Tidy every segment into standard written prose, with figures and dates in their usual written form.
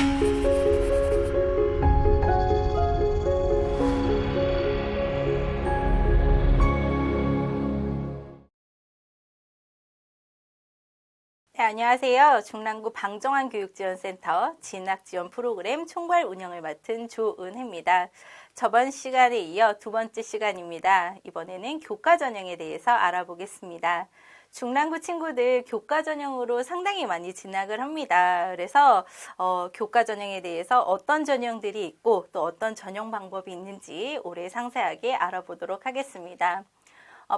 네, 안녕하세요. 중랑구 방정환교육지원센터 진학지원 프로그램 총괄 운영을 맡은 조은혜입니다. 저번 시간에 이어 두 번째 시간입니다. 이번에는 교과 전형에 대해서 알아보겠습니다. 중랑구 친구들 교과 전형으로 상당히 많이 진학을 합니다. 그래서 교과 전형에 대해서 어떤 전형들이 있고 또 어떤 전형 방법이 있는지 올해 상세하게 알아보도록 하겠습니다.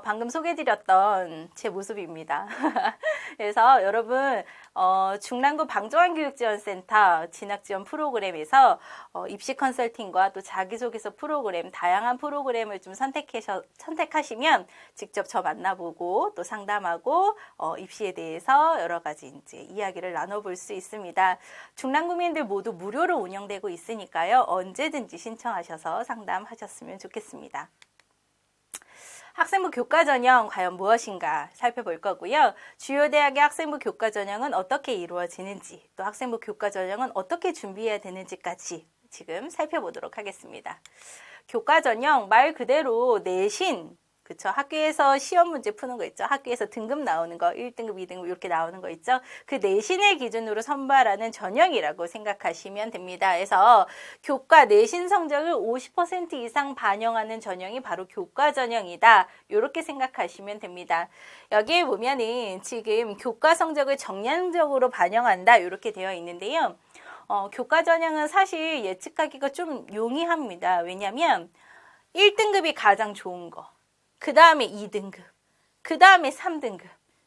방금 소개해드렸던 제 모습입니다. 그래서 여러분 중랑구 방정환교육지원센터 진학지원 프로그램에서 입시 컨설팅과 또 자기소개서 프로그램 다양한 프로그램을 좀 선택하시면 직접 저 만나보고 또 상담하고 입시에 대해서 여러 가지 이제 이야기를 나눠볼 수 있습니다. 중랑구민들 모두 무료로 운영되고 있으니까요. 언제든지 신청하셔서 상담하셨으면 좋겠습니다. 학생부 교과 전형 과연 무엇인가 살펴볼 거고요. 주요 대학의 학생부 교과 전형은 어떻게 이루어지는지, 또 학생부 교과 전형은 어떻게 준비해야 되는지까지 지금 살펴보도록 하겠습니다. 교과 전형 말 그대로 내신, 그쵸? 학교에서 시험 문제 푸는 거 있죠? 학교에서 등급 나오는 거, 1등급, 2등급 이렇게 나오는 거 있죠? 그 내신을 기준으로 선발하는 전형이라고 생각하시면 됩니다. 그래서 교과 내신 성적을 50% 이상 반영하는 전형이 바로 교과 전형이다. 이렇게 생각하시면 됩니다. 여기에 보면은 지금 교과 성적을 정량적으로 반영한다. 이렇게 되어 있는데요. 교과 전형은 사실 예측하기가 좀 용이합니다. 왜냐하면 1등급이 가장 좋은 거. 그 다음에 2등급, 그 다음에 3등급.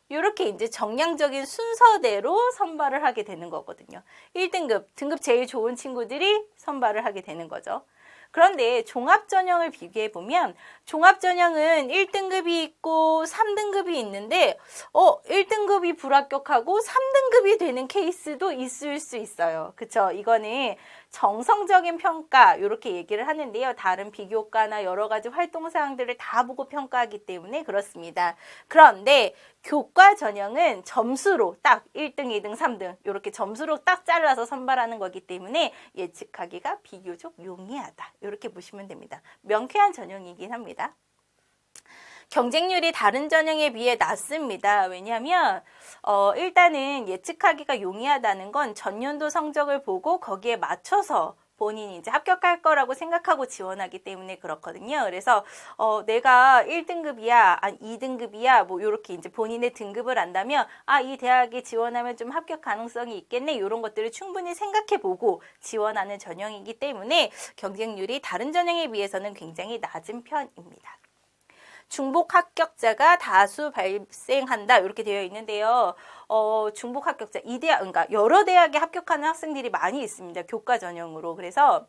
이렇게 이제 정량적인 순서대로 선발을 하게 되는 거거든요. 1등급, 등급 제일 좋은 친구들이 선발을 하게 되는 거죠. 그런데 종합전형을 비교해보면 종합전형은 1등급이 있고 3등급이 있는데 1등급이 불합격하고 3등급이 되는 케이스도 있을 수 있어요. 그쵸? 이거는 정성적인 평가 이렇게 얘기를 하는데요. 다른 비교과나 여러 가지 활동 사항들을 다 보고 평가하기 때문에 그렇습니다. 그런데 교과 전형은 점수로 딱 1등, 2등, 3등 이렇게 점수로 딱 잘라서 선발하는 거기 때문에 예측하기가 비교적 용이하다. 이렇게 보시면 됩니다. 명쾌한 전형이긴 합니다. 경쟁률이 다른 전형에 비해 낮습니다. 왜냐하면 일단은 예측하기가 용이하다는 건 전년도 성적을 보고 거기에 맞춰서 본인이 이제 합격할 거라고 생각하고 지원하기 때문에 그렇거든요. 그래서 내가 1등급이야, 2등급이야, 뭐 이렇게 이제 본인의 등급을 안다면 이 대학에 지원하면 좀 합격 가능성이 있겠네. 이런 것들을 충분히 생각해보고 지원하는 전형이기 때문에 경쟁률이 다른 전형에 비해서는 굉장히 낮은 편입니다. 중복 합격자가 다수 발생한다 이렇게 되어 있는데요. 중복 합격자 그러니까 여러 대학에 합격하는 학생들이 많이 있습니다. 교과 전형으로. 그래서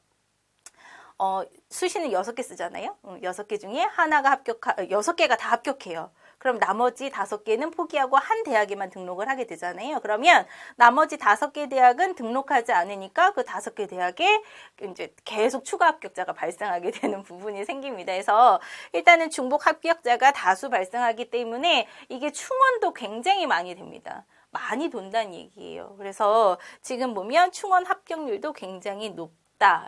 수시는 6개 쓰잖아요. 6개 중에 하나가 6개가 다 합격해요. 그럼 나머지 5개는 포기하고 한 대학에만 등록을 하게 되잖아요. 그러면 나머지 5개 대학은 등록하지 않으니까 그 5개 대학에 이제 계속 추가 합격자가 발생하게 되는 부분이 생깁니다. 그래서 일단은 중복 합격자가 다수 발생하기 때문에 이게 충원도 굉장히 많이 됩니다. 많이 돈다는 얘기예요. 그래서 지금 보면 충원 합격률도 굉장히 높다.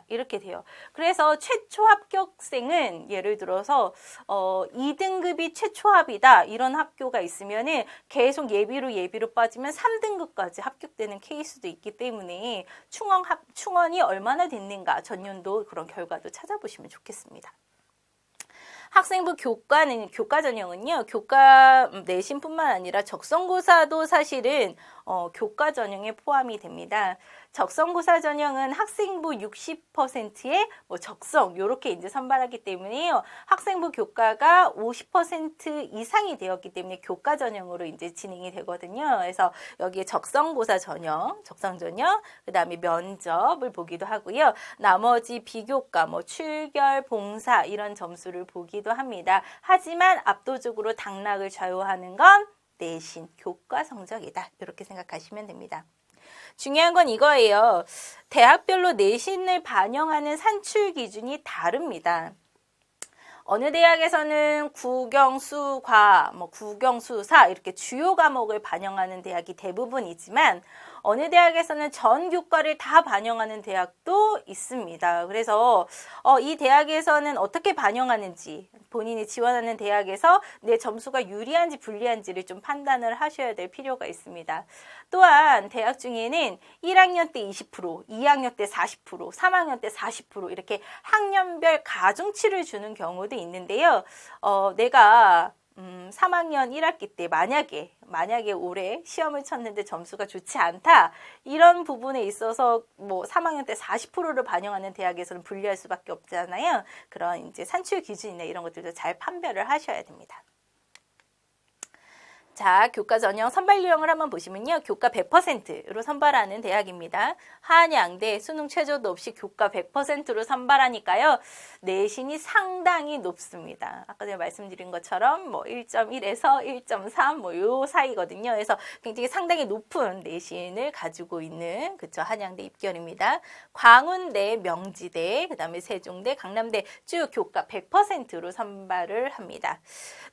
이렇게 돼요. 그래서 최초 합격생은 예를 들어서 2등급이 최초합이다 이런 학교가 있으면은 계속 예비로 빠지면 3등급까지 합격되는 케이스도 있기 때문에 충원이 얼마나 됐는가 전년도 그런 결과도 찾아보시면 좋겠습니다. 학생부 교과 전형은요, 교과 내신뿐만 아니라 적성고사도 사실은 교과 전형에 포함이 됩니다. 적성고사 전형은 학생부 60%의 적성 이렇게 이제 선발하기 때문에요. 학생부 교과가 50% 이상이 되었기 때문에 교과 전형으로 이제 진행이 되거든요. 그래서 여기에 적성고사 전형, 적성 전형, 그다음에 면접을 보기도 하고요. 나머지 비교과, 출결, 봉사 이런 점수를 보기도 합니다. 하지만 압도적으로 당락을 좌우하는 건 내신, 교과 성적이다. 이렇게 생각하시면 됩니다. 중요한 건 이거예요. 대학별로 내신을 반영하는 산출 기준이 다릅니다. 어느 대학에서는 국영수과, 국영수사 이렇게 주요 과목을 반영하는 대학이 대부분이지만 어느 대학에서는 전 교과를 다 반영하는 대학도 있습니다. 그래서 이 대학에서는 어떻게 반영하는지 본인이 지원하는 대학에서 내 점수가 유리한지 불리한지를 좀 판단을 하셔야 될 필요가 있습니다. 또한 대학 중에는 1학년 때 20%, 2학년 때 40%, 3학년 때 40% 이렇게 학년별 가중치를 주는 경우도 있는데요. 내가 3학년 1학기 때 만약에 올해 시험을 쳤는데 점수가 좋지 않다. 이런 부분에 있어서 뭐 3학년 때 40%를 반영하는 대학에서는 분리할 수밖에 없잖아요. 그런 이제 산출 기준이나 이런 것들도 잘 판별을 하셔야 됩니다. 자, 교과 전형 선발 유형을 한번 보시면요. 교과 100%로 선발하는 대학입니다. 한양대 수능 최저도 없이 교과 100%로 선발하니까요. 내신이 상당히 높습니다. 아까 제가 말씀드린 것처럼 뭐 1.1에서 1.3 뭐 요 사이거든요. 그래서 굉장히 상당히 높은 내신을 가지고 있는 그쵸 한양대 입결입니다. 광운대, 명지대, 그다음에 세종대, 강남대 쭉 교과 100%로 선발을 합니다.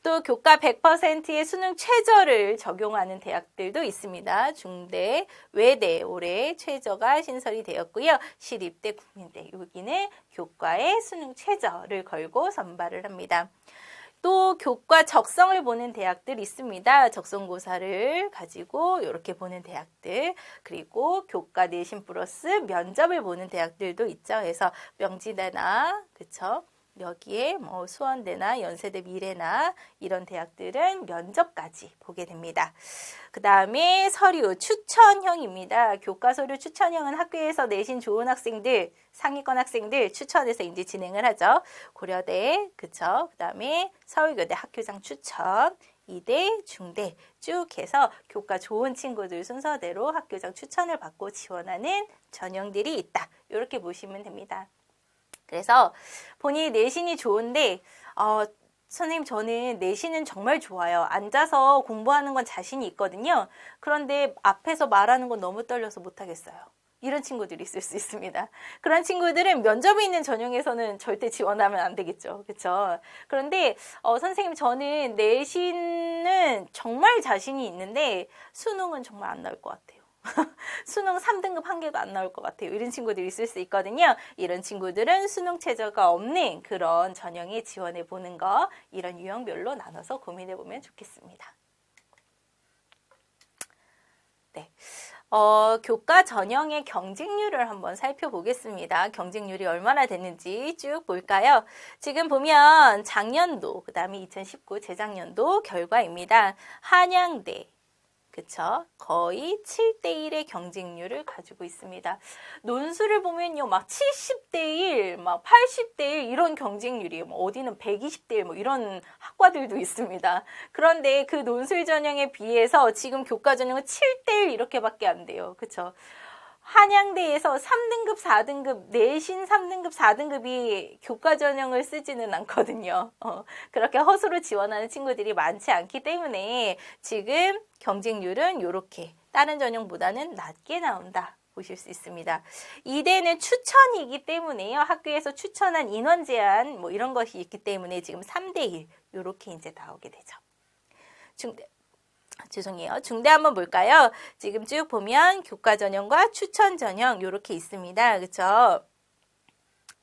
또 교과 100%의 수능 최저를 적용하는 대학들도 있습니다. 중대, 외대 올해 최저가 신설이 되었고요. 시립대, 국민대 여기는 교과의 수능 최저를 걸고 선발을 합니다. 또 교과 적성을 보는 대학들 있습니다. 적성고사를 가지고 이렇게 보는 대학들 그리고 교과 내신 플러스 면접을 보는 대학들도 있죠. 그래서 명지대나 그쵸? 여기에 뭐 수원대나 연세대 미래나 이런 대학들은 면접까지 보게 됩니다. 그 다음에 서류 추천형입니다. 교과 서류 추천형은 학교에서 내신 좋은 학생들, 상위권 학생들 추천해서 이제 진행을 하죠. 고려대, 그쵸? 그 다음에 서울교대 학교장 추천, 이대, 중대 쭉 해서 교과 좋은 친구들 순서대로 학교장 추천을 받고 지원하는 전형들이 있다. 이렇게 보시면 됩니다. 그래서 본인이 내신이 좋은데 선생님 저는 내신은 정말 좋아요. 앉아서 공부하는 건 자신이 있거든요. 그런데 앞에서 말하는 건 너무 떨려서 못하겠어요. 이런 친구들이 있을 수 있습니다. 그런 친구들은 면접이 있는 전형에서는 절대 지원하면 안 되겠죠. 그렇죠? 그런데 선생님 저는 내신은 정말 자신이 있는데 수능은 정말 안 나올 것 같아요. 수능 3등급 한 개도 안 나올 것 같아요. 이런 친구들이 있을 수 있거든요. 이런 친구들은 수능 최저가 없는 그런 전형에 지원해 보는 거 이런 유형별로 나눠서 고민해 보면 좋겠습니다. 네. 교과 전형의 경쟁률을 한번 살펴보겠습니다. 경쟁률이 얼마나 됐는지 쭉 볼까요? 지금 보면 작년도, 그 다음에 2019 재작년도 결과입니다. 한양대. 그쵸? 거의 7대1의 경쟁률을 가지고 있습니다. 논술을 보면요, 막 70대1, 막 80대1 이런 경쟁률이에요. 뭐 어디는 120대1 뭐 이런 학과들도 있습니다. 그런데 그 논술 전형에 비해서 지금 교과 전형은 7대1 이렇게밖에 안 돼요. 그쵸? 한양대에서 3등급, 4등급, 내신 3등급, 4등급이 교과 전형을 쓰지는 않거든요. 그렇게 허수로 지원하는 친구들이 많지 않기 때문에 지금 경쟁률은 이렇게 다른 전형보다는 낮게 나온다. 보실 수 있습니다. 이대는 추천이기 때문에요. 학교에서 추천한 인원 제한 뭐 이런 것이 있기 때문에 지금 3대1 이렇게 이제 나오게 되죠. 중대 한번 볼까요? 지금 쭉 보면 교과 전형과 추천 전형 이렇게 있습니다. 그렇죠?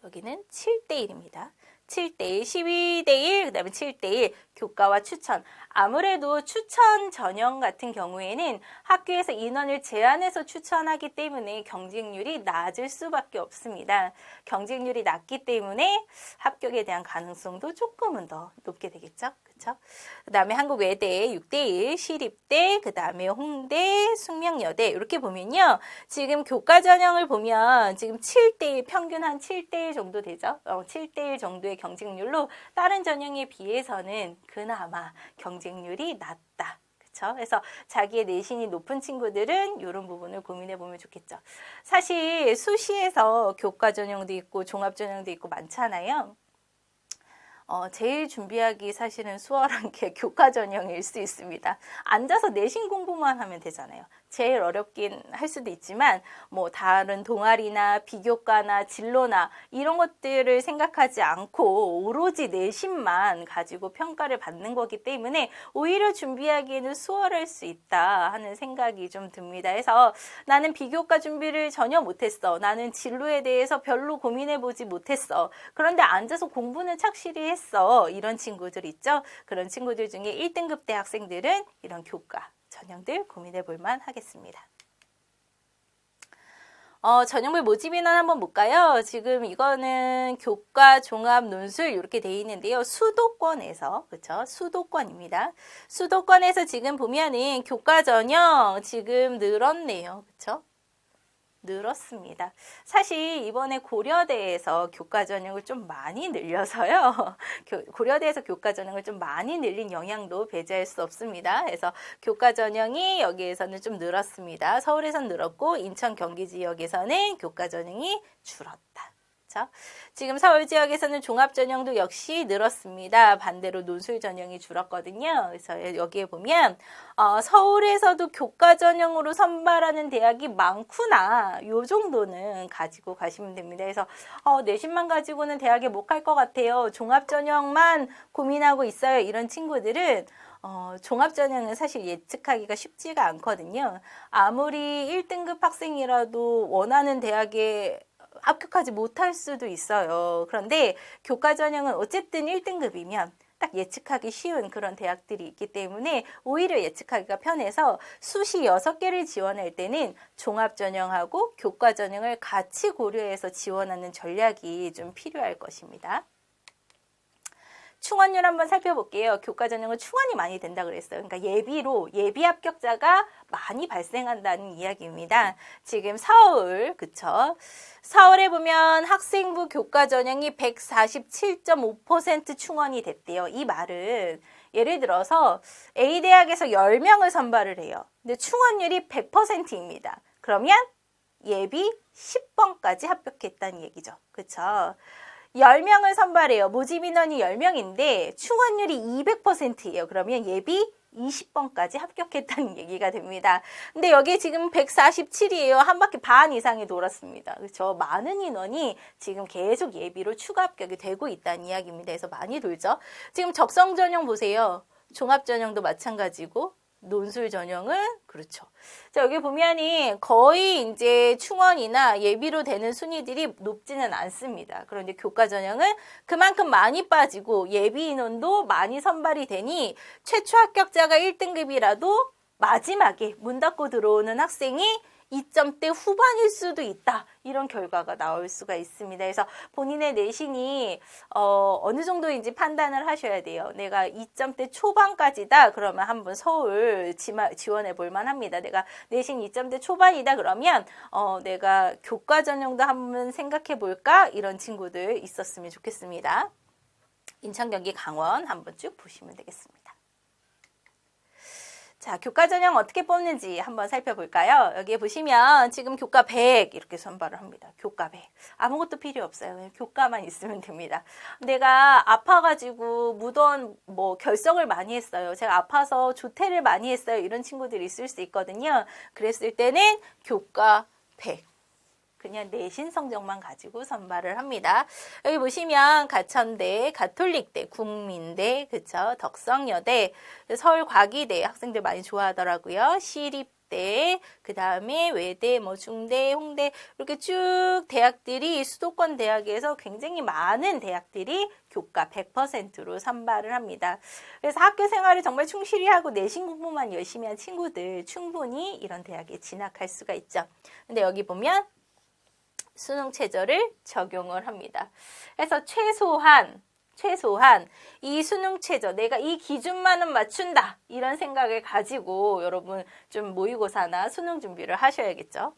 여기는 7대1입니다. 7대1, 12대1, 그 다음에 7대1 교과와 추천. 아무래도 추천 전형 같은 경우에는 학교에서 인원을 제한해서 추천하기 때문에 경쟁률이 낮을 수밖에 없습니다. 경쟁률이 낮기 때문에 합격에 대한 가능성도 조금은 더 높게 되겠죠. 그렇죠? 그 다음에 한국외대 6대1, 시립대, 그 다음에 홍대, 숙명여대 이렇게 보면요. 지금 교과 전형을 보면 지금 7대1, 평균 한 7대1 정도 되죠. 7대1 정도의 경쟁률로 다른 전형에 비해서는 그나마 경쟁률이 낮다. 그렇죠? 그래서 자기의 내신이 높은 친구들은 이런 부분을 고민해 보면 좋겠죠. 사실 수시에서 교과 전형도 있고 종합 전형도 있고 많잖아요. 제일 준비하기 사실은 수월한 게 교과 전형일 수 있습니다. 앉아서 내신 공부만 하면 되잖아요. 제일 어렵긴 할 수도 있지만 뭐 다른 동아리나 비교과나 진로나 이런 것들을 생각하지 않고 오로지 내신만 가지고 평가를 받는 거기 때문에 오히려 준비하기에는 수월할 수 있다 하는 생각이 좀 듭니다. 그래서 나는 비교과 준비를 전혀 못했어. 나는 진로에 대해서 별로 고민해보지 못했어. 그런데 앉아서 공부는 착실히 했어. 이런 친구들 있죠. 그런 친구들 중에 1등급 대학생들은 이런 교과 전형들 고민해 볼만 하겠습니다. 전형물 모집 인원 한번 볼까요? 지금 이거는 교과 종합 논술 이렇게 돼 있는데요. 수도권에서, 그쵸? 수도권입니다. 수도권에서 지금 보면은 교과 전형 지금 늘었네요. 그쵸? 늘었습니다. 사실 이번에 고려대에서 교과 전형을 좀 많이 늘려서요. 고려대에서 교과 전형을 좀 많이 늘린 영향도 배제할 수 없습니다. 그래서 교과 전형이 여기에서는 좀 늘었습니다. 서울에선 늘었고 인천 경기 지역에서는 교과 전형이 줄었다. 그렇죠? 지금 서울 지역에서는 종합 전형도 역시 늘었습니다. 반대로 논술 전형이 줄었거든요. 그래서 여기에 보면 서울에서도 교과 전형으로 선발하는 대학이 많구나. 요 정도는 가지고 가시면 됩니다. 그래서 내신만 가지고는 대학에 못 갈 것 같아요. 종합 전형만 고민하고 있어요. 이런 친구들은 종합 전형은 사실 예측하기가 쉽지가 않거든요. 아무리 1등급 학생이라도 원하는 대학에 합격하지 못할 수도 있어요. 그런데 교과 전형은 어쨌든 1등급이면 딱 예측하기 쉬운 그런 대학들이 있기 때문에 오히려 예측하기가 편해서 수시 6개를 지원할 때는 종합 전형하고 교과 전형을 같이 고려해서 지원하는 전략이 좀 필요할 것입니다. 충원율 한번 살펴볼게요. 교과 전형은 충원이 많이 된다 그랬어요. 그러니까 예비 합격자가 많이 발생한다는 이야기입니다. 지금 서울, 그쵸? 서울에 보면 학생부 교과 전형이 147.5% 충원이 됐대요. 이 말은 예를 들어서 A대학에서 10명을 선발을 해요. 근데 충원율이 100%입니다. 그러면 예비 10번까지 합격했다는 얘기죠. 그쵸? 10명을 선발해요. 모집 인원이 10명인데 충원율이 200%예요. 그러면 예비 20번까지 합격했다는 얘기가 됩니다. 근데 여기 지금 147이에요. 한 바퀴 반 이상이 돌았습니다. 그렇죠? 많은 인원이 지금 계속 예비로 추가 합격이 되고 있다는 이야기입니다. 그래서 많이 돌죠. 지금 적성 전형 보세요. 종합 전형도 마찬가지고 논술 전형은 그렇죠. 자, 여기 보면이 거의 이제 충원이나 예비로 되는 순위들이 높지는 않습니다. 그런데 교과 전형은 그만큼 많이 빠지고 예비 인원도 많이 선발이 되니 최초 합격자가 1등급이라도 마지막에 문 닫고 들어오는 학생이 2점대 후반일 수도 있다. 이런 결과가 나올 수가 있습니다. 그래서 본인의 내신이 어느 정도인지 판단을 하셔야 돼요. 내가 2점대 초반까지다. 그러면 한번 서울 지원해 볼 만합니다. 내가 내신 2점대 초반이다. 그러면 내가 교과 전형도 한번 생각해 볼까? 이런 친구들 있었으면 좋겠습니다. 인천, 경기, 강원 한번 쭉 보시면 되겠습니다. 자, 교과 전형 어떻게 뽑는지 한번 살펴볼까요? 여기에 보시면 지금 교과 100 이렇게 선발을 합니다. 교과 100. 아무것도 필요 없어요. 그냥 교과만 있으면 됩니다. 내가 아파가지고 무던 결석을 많이 했어요. 제가 아파서 조퇴를 많이 했어요. 이런 친구들이 있을 수 있거든요. 그랬을 때는 교과 100. 그냥 내신 성적만 가지고 선발을 합니다. 여기 보시면 가천대, 가톨릭대, 국민대, 그쵸? 덕성여대, 서울과기대 학생들 많이 좋아하더라고요. 시립대, 그 다음에 외대, 중대, 홍대 이렇게 쭉 대학들이 수도권 대학에서 굉장히 많은 대학들이 교과 100%로 선발을 합니다. 그래서 학교 생활을 정말 충실히 하고 내신 공부만 열심히 한 친구들 충분히 이런 대학에 진학할 수가 있죠. 근데 여기 보면 수능 최저를 적용을 합니다. 그래서 최소한 이 수능 최저 내가 이 기준만은 맞춘다 이런 생각을 가지고 여러분 좀 모의고사나 수능 준비를 하셔야겠죠.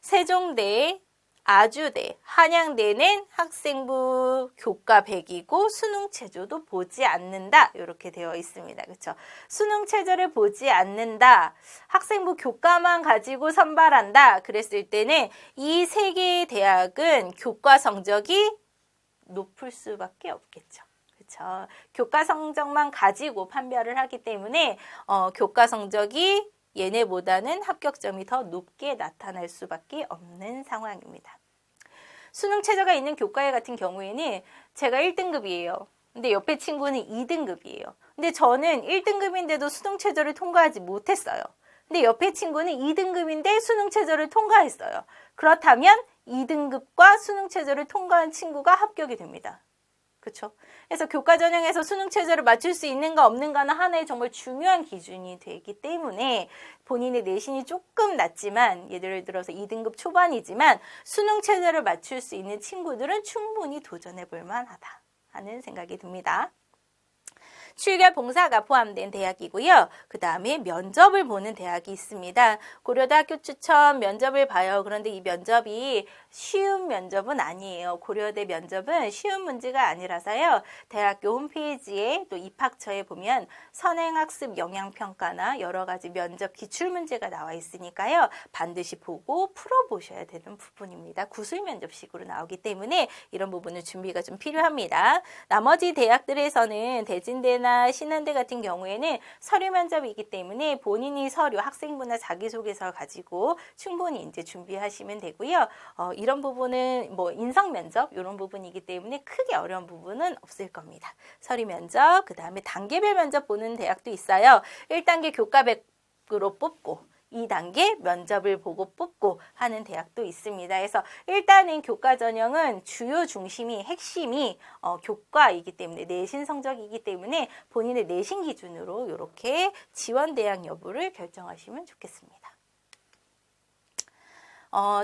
세종대, 아주대, 한양대는 학생부 교과 100이고 수능 최저도 보지 않는다. 이렇게 되어 있습니다. 그렇죠? 수능 최저를 보지 않는다. 학생부 교과만 가지고 선발한다. 그랬을 때는 이 세 개의 대학은 교과 성적이 높을 수밖에 없겠죠. 그렇죠? 교과 성적만 가지고 판별을 하기 때문에 교과 성적이 얘네보다는 합격점이 더 높게 나타날 수밖에 없는 상황입니다. 수능 최저가 있는 교과에 같은 경우에는 제가 1등급이에요. 근데 옆에 친구는 2등급이에요. 근데 저는 1등급인데도 수능 최저를 통과하지 못했어요. 근데 옆에 친구는 2등급인데 수능 최저를 통과했어요. 그렇다면 2등급과 수능 최저를 통과한 친구가 합격이 됩니다. 그렇죠? 그래서 교과 전형에서 수능 최저를 맞출 수 있는가 없는가는 하나의 정말 중요한 기준이 되기 때문에 본인의 내신이 조금 낮지만 예를 들어서 2등급 초반이지만 수능 최저를 맞출 수 있는 친구들은 충분히 도전해 볼 만하다 하는 생각이 듭니다. 출결 봉사가 포함된 대학이고요. 그 다음에 면접을 보는 대학이 있습니다. 고려대 학교 추천 면접을 봐요. 그런데 이 면접이 쉬운 면접은 아니에요. 고려대 면접은 쉬운 문제가 아니라서요. 대학교 홈페이지에 또 입학처에 보면 선행학습 영향평가나 여러 가지 면접 기출문제가 나와 있으니까요. 반드시 보고 풀어보셔야 되는 부분입니다. 구술 면접식으로 나오기 때문에 이런 부분은 준비가 좀 필요합니다. 나머지 대학들에서는 대진대나 신한대 같은 경우에는 서류 면접이기 때문에 본인이 서류, 학생부나 자기소개서 가지고 충분히 이제 준비하시면 되고요. 이런 부분은 뭐 인성 면접 이런 부분이기 때문에 크게 어려운 부분은 없을 겁니다. 서류 면접, 그 다음에 단계별 면접 보는 대학도 있어요. 1단계 교과 100으로 뽑고 2단계 면접을 보고 뽑고 하는 대학도 있습니다. 그래서 일단은 교과 전형은 주요 중심이 핵심이 교과이기 때문에 내신 성적이기 때문에 본인의 내신 기준으로 이렇게 지원 대학 여부를 결정하시면 좋겠습니다.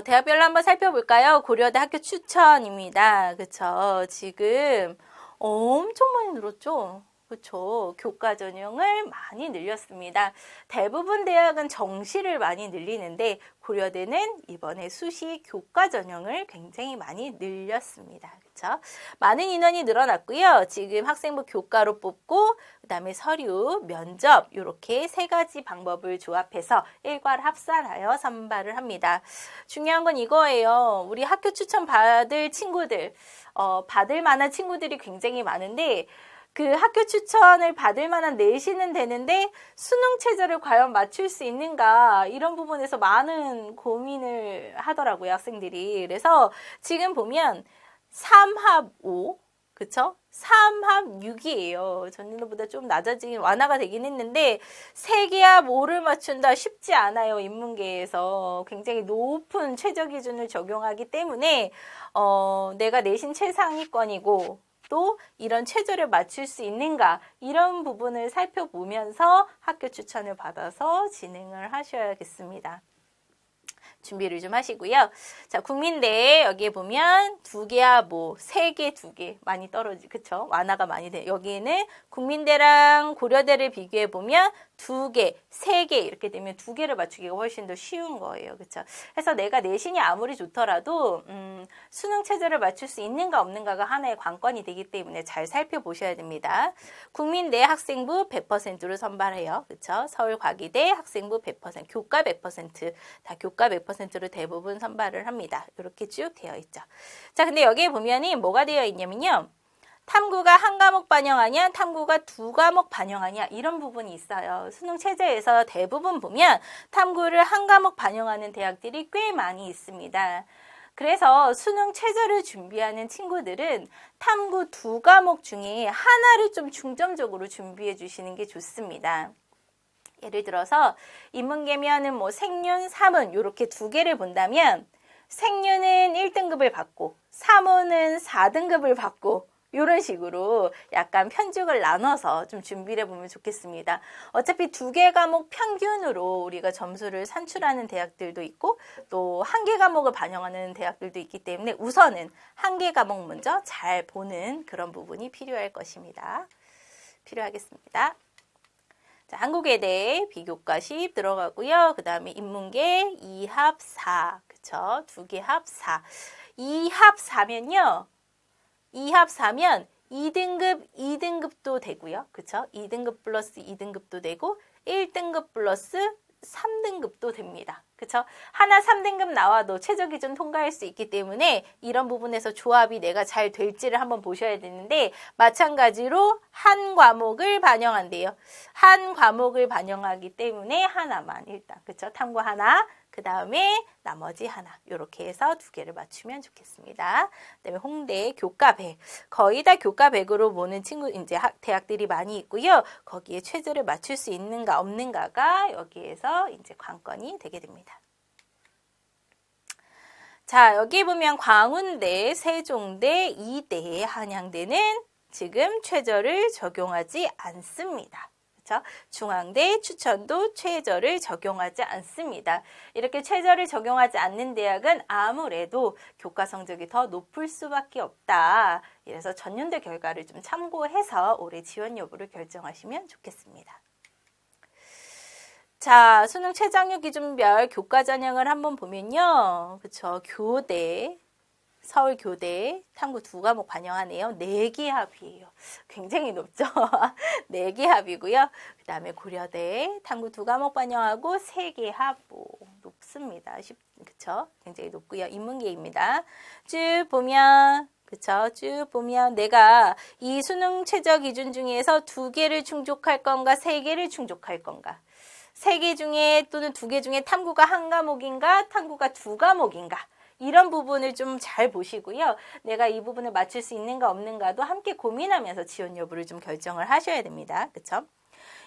대학별로 한번 살펴볼까요? 고려대 학교 추천입니다. 그쵸? 지금 엄청 많이 늘었죠? 그렇죠. 교과 전형을 많이 늘렸습니다. 대부분 대학은 정시를 많이 늘리는데 고려대는 이번에 수시 교과 전형을 굉장히 많이 늘렸습니다. 그렇죠? 많은 인원이 늘어났고요. 지금 학생부 교과로 뽑고 그다음에 서류, 면접 이렇게 세 가지 방법을 조합해서 일괄 합산하여 선발을 합니다. 중요한 건 이거예요. 우리 학교 추천 받을 친구들, 받을 만한 친구들이 굉장히 많은데 그 학교 추천을 받을 만한 내신은 되는데 수능 최저를 과연 맞출 수 있는가 이런 부분에서 많은 고민을 하더라고요, 학생들이. 그래서 지금 보면 3합 5, 그쵸? 3합 6이에요. 전년도보다 좀 낮아지긴 완화가 되긴 했는데 3개합 5를 맞춘다 쉽지 않아요. 인문계에서 굉장히 높은 최저 기준을 적용하기 때문에 내가 내신 최상위권이고 또 이런 최저를 맞출 수 있는가 이런 부분을 살펴보면서 학교 추천을 받아서 진행을 하셔야겠습니다. 준비를 좀 하시고요. 자, 국민대 여기에 보면 2개야 뭐 3개, 2개 많이 떨어지, 그쵸? 완화가 많이 돼. 여기에는 국민대랑 고려대를 비교해 보면 2개, 3개 이렇게 되면 2개를 맞추기가 훨씬 더 쉬운 거예요. 그쵸? 그래서 내가 내신이 아무리 좋더라도 수능 최저를 맞출 수 있는가 없는가가 하나의 관건이 되기 때문에 잘 살펴보셔야 됩니다. 국민대 학생부 100%로 선발해요. 그쵸? 서울과기대 학생부 100%, 교과 100%, 다 교과 100%로 대부분 선발을 합니다. 이렇게 쭉 되어 있죠. 자, 근데 여기에 보면이 뭐가 되어 있냐면요. 탐구가 한 과목 반영하냐, 탐구가 2과목 반영하냐 이런 부분이 있어요. 수능 최저에서 대부분 보면 탐구를 한 과목 반영하는 대학들이 꽤 많이 있습니다. 그래서 수능 최저를 준비하는 친구들은 탐구 2과목 중에 하나를 좀 중점적으로 준비해 주시는 게 좋습니다. 예를 들어서 인문계면은 뭐 생륜, 사문 이렇게 2개를 본다면 생륜은 1등급을 받고 사문은 4등급을 받고 이런 식으로 약간 편중을 나눠서 좀 준비를 해보면 좋겠습니다. 어차피 2개 과목 평균으로 우리가 점수를 산출하는 대학들도 있고 또 1개 과목을 반영하는 대학들도 있기 때문에 우선은 1개 과목 먼저 잘 보는 그런 부분이 필요할 것입니다. 필요하겠습니다. 자, 한국외대 비교과 10 들어가고요. 그 다음에 인문계 2합 4, 그쵸? 2개 합 4. 2합 4면요. 2합 4면 2등급, 2등급도 되고요. 그쵸? 2등급 플러스 2등급도 되고 1등급 플러스 3등급도 됩니다. 그쵸? 하나 3등급 나와도 최저 기준 통과할 수 있기 때문에 이런 부분에서 조합이 내가 잘 될지를 한번 보셔야 되는데 마찬가지로 한 과목을 반영한대요. 한 과목을 반영하기 때문에 하나만 일단 그쵸? 탐구 하나 그 다음에 나머지 하나 이렇게 해서 두 개를 맞추면 좋겠습니다. 그다음에 홍대 교과 100 거의 다 교과 100으로 보는 친구 이제 대학들이 많이 있고요. 거기에 최저를 맞출 수 있는가 없는가가 여기에서 이제 관건이 되게 됩니다. 자, 여기 보면 광운대, 세종대, 이대, 한양대는 지금 최저를 적용하지 않습니다. 그렇죠? 중앙대, 추천도 최저를 적용하지 않습니다. 이렇게 최저를 적용하지 않는 대학은 아무래도 교과 성적이 더 높을 수밖에 없다. 그래서 전년도 결과를 좀 참고해서 올해 지원 여부를 결정하시면 좋겠습니다. 자, 수능 최장력 기준별 교과 전형을 한번 보면요. 그쵸. 교대, 서울교대, 탐구 2과목 반영하네요. 4개 합이에요. 굉장히 높죠. 4개 합이고요. 그 다음에 고려대, 탐구 2과목 반영하고 3개 합, 높습니다. 그쵸. 굉장히 높고요. 인문계입니다. 쭉 보면, 그쵸. 쭉 보면 내가 이 수능 최저 기준 중에서 2개를 충족할 건가, 3개를 충족할 건가. 3개 중에 또는 2개 중에 탐구가 1과목인가, 탐구가 2과목인가. 이런 부분을 좀 잘 보시고요. 내가 이 부분을 맞출 수 있는가 없는가도 함께 고민하면서 지원 여부를 좀 결정을 하셔야 됩니다. 그쵸?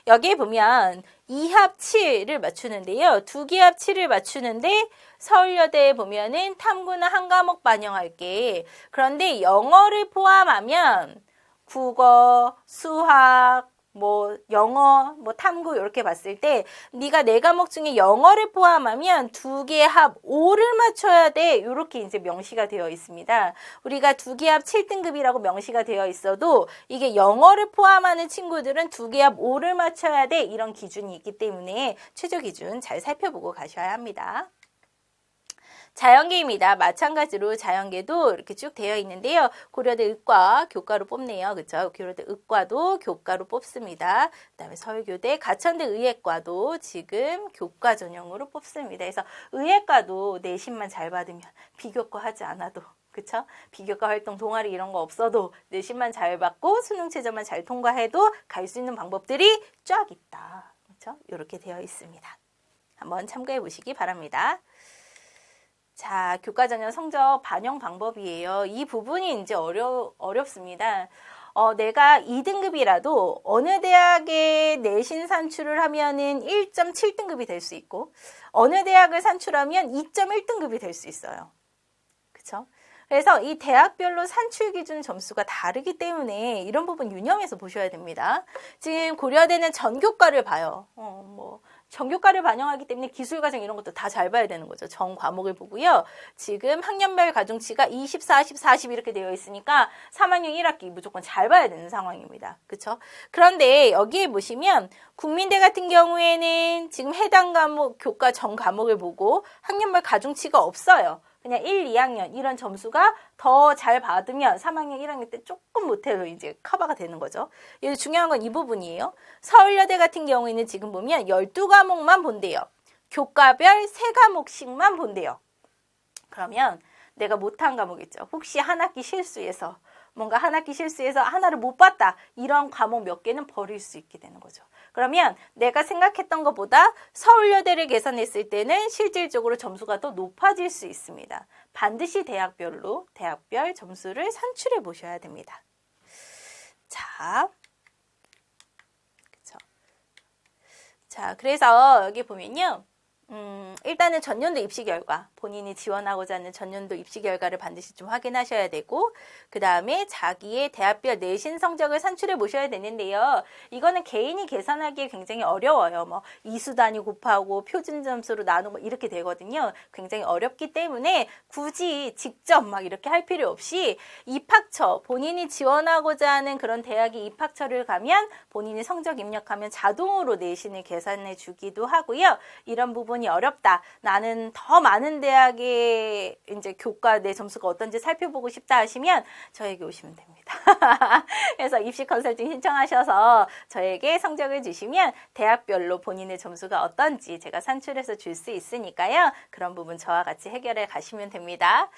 여기에 보면 2합 7을 맞추는데요. 2개 합 7을 맞추는데 서울여대에 보면은 탐구는 1과목 반영할게. 그런데 영어를 포함하면 국어, 수학, 영어, 탐구 이렇게 봤을 때 네가 4과목 중에 영어를 포함하면 2개 합 5를 맞춰야 돼. 이렇게 이제 명시가 되어 있습니다. 우리가 2개 합 7등급이라고 명시가 되어 있어도 이게 영어를 포함하는 친구들은 2개 합 5를 맞춰야 돼. 이런 기준이 있기 때문에 최저 기준 잘 살펴보고 가셔야 합니다. 자연계입니다. 마찬가지로 자연계도 이렇게 쭉 되어 있는데요. 고려대 의과 교과로 뽑네요. 그렇죠? 고려대 의과도 교과로 뽑습니다. 그다음에 서울교대 가천대 의예과도 지금 교과 전형으로 뽑습니다. 그래서 의예과도 내신만 잘 받으면 비교과 하지 않아도 그쵸? 비교과 활동, 동아리 이런 거 없어도 내신만 잘 받고 수능 최저만 잘 통과해도 갈 수 있는 방법들이 쫙 있다. 그렇죠? 이렇게 되어 있습니다. 한번 참고해 보시기 바랍니다. 자, 교과 전형 성적 반영 방법이에요. 이 부분이 이제 어렵습니다. 내가 2등급이라도 어느 대학에 내신 산출을 하면은 1.7등급이 될 수 있고, 어느 대학을 산출하면 2.1등급이 될 수 있어요. 그쵸? 그래서 이 대학별로 산출 기준 점수가 다르기 때문에 이런 부분 유념해서 보셔야 됩니다. 지금 고려대는 전교과를 봐요. 전교과를 반영하기 때문에 기술과정 이런 것도 다 잘 봐야 되는 거죠. 전 과목을 보고요. 지금 학년별 가중치가 20, 40, 40 이렇게 되어 있으니까 3학년 1학기 무조건 잘 봐야 되는 상황입니다. 그렇죠? 그런데 여기에 보시면 국민대 같은 경우에는 지금 해당 과목 교과 전 과목을 보고 학년별 가중치가 없어요. 그냥 1, 2학년 이런 점수가 더 잘 받으면 3학년, 1학년 때 조금 못해도 이제 커버가 되는 거죠. 여기 중요한 건 이 부분이에요. 서울여대 같은 경우에는 지금 보면 12과목만 본대요. 교과별 3과목씩만 본대요. 그러면 내가 못한 과목 있죠. 혹시 한 학기 실수해서 뭔가 한 학기 실수해서 하나를 못 봤다. 이런 과목 몇 개는 버릴 수 있게 되는 거죠. 그러면 내가 생각했던 것보다 서울여대를 계산했을 때는 실질적으로 점수가 더 높아질 수 있습니다. 반드시 대학별 점수를 산출해 보셔야 됩니다. 자, 그쵸. 자, 그래서 여기 보면요. 일단은 전년도 입시 결과, 본인이 지원하고자 하는 전년도 입시 결과를 반드시 좀 확인하셔야 되고, 그 다음에 자기의 대학별 내신 성적을 산출해 보셔야 되는데요. 이거는 개인이 계산하기에 굉장히 어려워요. 이수 단위 곱하고 표준 점수로 나누고 이렇게 되거든요. 굉장히 어렵기 때문에 굳이 직접 막 이렇게 할 필요 없이 입학처, 본인이 지원하고자 하는 그런 대학의 입학처를 가면 본인이 성적 입력하면 자동으로 내신을 계산해 주기도 하고요. 이런 부분 이번이 어렵다. 나는 더 많은 대학의 이제 교과 내 점수가 어떤지 살펴보고 싶다 하시면 저에게 오시면 됩니다. 그래서 입시 컨설팅 신청하셔서 저에게 성적을 주시면 대학별로 본인의 점수가 어떤지 제가 산출해서 줄 수 있으니까요. 그런 부분 저와 같이 해결해 가시면 됩니다.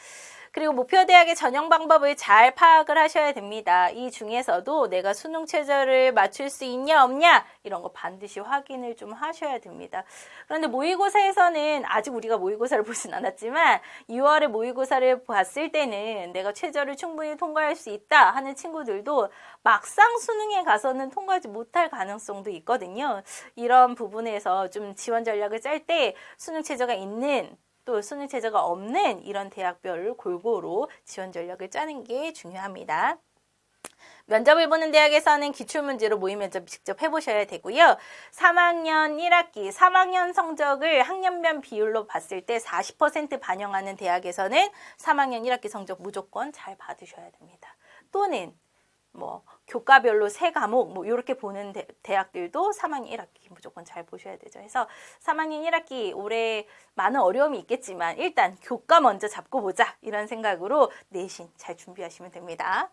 그리고 목표 대학의 전형 방법을 잘 파악을 하셔야 됩니다. 이 중에서도 내가 수능 최저를 맞출 수 있냐 없냐 이런 거 반드시 확인을 좀 하셔야 됩니다. 그런데 모의고사에서는 아직 우리가 모의고사를 보진 않았지만 6월에 모의고사를 봤을 때는 내가 최저를 충분히 통과할 수 있다 하는 친구들도 막상 수능에 가서는 통과하지 못할 가능성도 있거든요. 이런 부분에서 좀 지원 전략을 짤 때 수능 최저가 있는 또 수능 최저가 없는 이런 대학별을 골고루 지원 전략을 짜는 게 중요합니다. 면접을 보는 대학에서는 기출문제로 모의 면접 직접 해보셔야 되고요. 3학년 1학기, 3학년 성적을 학년별 비율로 봤을 때 40% 반영하는 대학에서는 3학년 1학기 성적 무조건 잘 받으셔야 됩니다. 또는 뭐 교과별로 3과목 뭐 이렇게 보는 대학들도 3학년 1학기 무조건 잘 보셔야 되죠. 그래서 3학년 1학기 올해 많은 어려움이 있겠지만 일단 교과 먼저 잡고 보자 이런 생각으로 내신 잘 준비하시면 됩니다.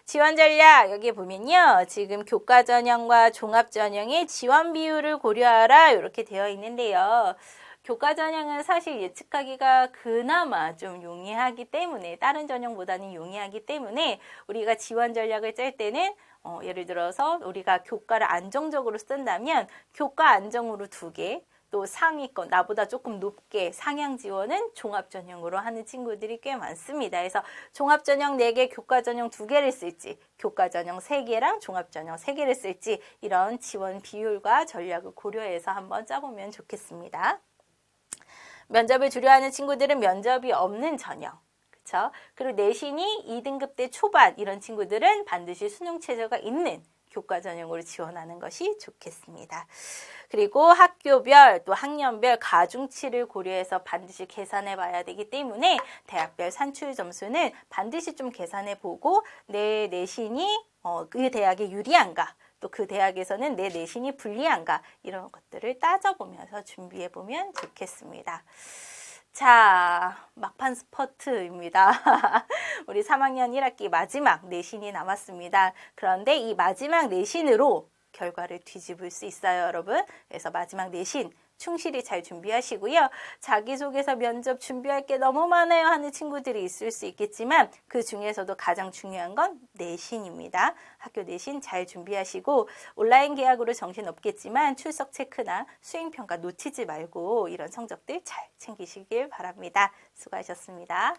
지원 전략 여기에 보면요. 지금 교과 전형과 종합 전형의 지원 비율을 고려하라 이렇게 되어 있는데요. 교과 전형은 사실 예측하기가 그나마 좀 용이하기 때문에 다른 전형보다는 용이하기 때문에 우리가 지원 전략을 짤 때는 예를 들어서 우리가 교과를 안정적으로 쓴다면 교과 안정으로 2개 또 상위권 나보다 조금 높게 상향 지원은 종합 전형으로 하는 친구들이 꽤 많습니다. 그래서 종합 전형 4개, 교과 전형 2개를 쓸지 교과 전형 3개랑 종합 전형 3개를 쓸지 이런 지원 비율과 전략을 고려해서 한번 짜보면 좋겠습니다. 면접을 두려워하는 친구들은 면접이 없는 전형, 그렇죠? 그리고 내신이 2등급 대 초반 이런 친구들은 반드시 수능 최저가 있는 교과 전형으로 지원하는 것이 좋겠습니다. 그리고 학교별 또 학년별 가중치를 고려해서 반드시 계산해 봐야 되기 때문에 대학별 산출 점수는 반드시 좀 계산해 보고 내 내신이 그 대학에 유리한가 또 그 대학에서는 내 내신이 불리한가 이런 것들을 따져보면서 준비해보면 좋겠습니다. 자, 막판 스퍼트입니다. 우리 3학년 1학기 마지막 내신이 남았습니다. 그런데 이 마지막 내신으로 결과를 뒤집을 수 있어요, 여러분. 그래서 마지막 내신 충실히 잘 준비하시고요. 자기소개서 면접 준비할 게 너무 많아요 하는 친구들이 있을 수 있겠지만 그 중에서도 가장 중요한 건 내신입니다. 학교 내신 잘 준비하시고 온라인 계약으로 정신없겠지만 출석 체크나 수행평가 놓치지 말고 이런 성적들 잘 챙기시길 바랍니다. 수고하셨습니다.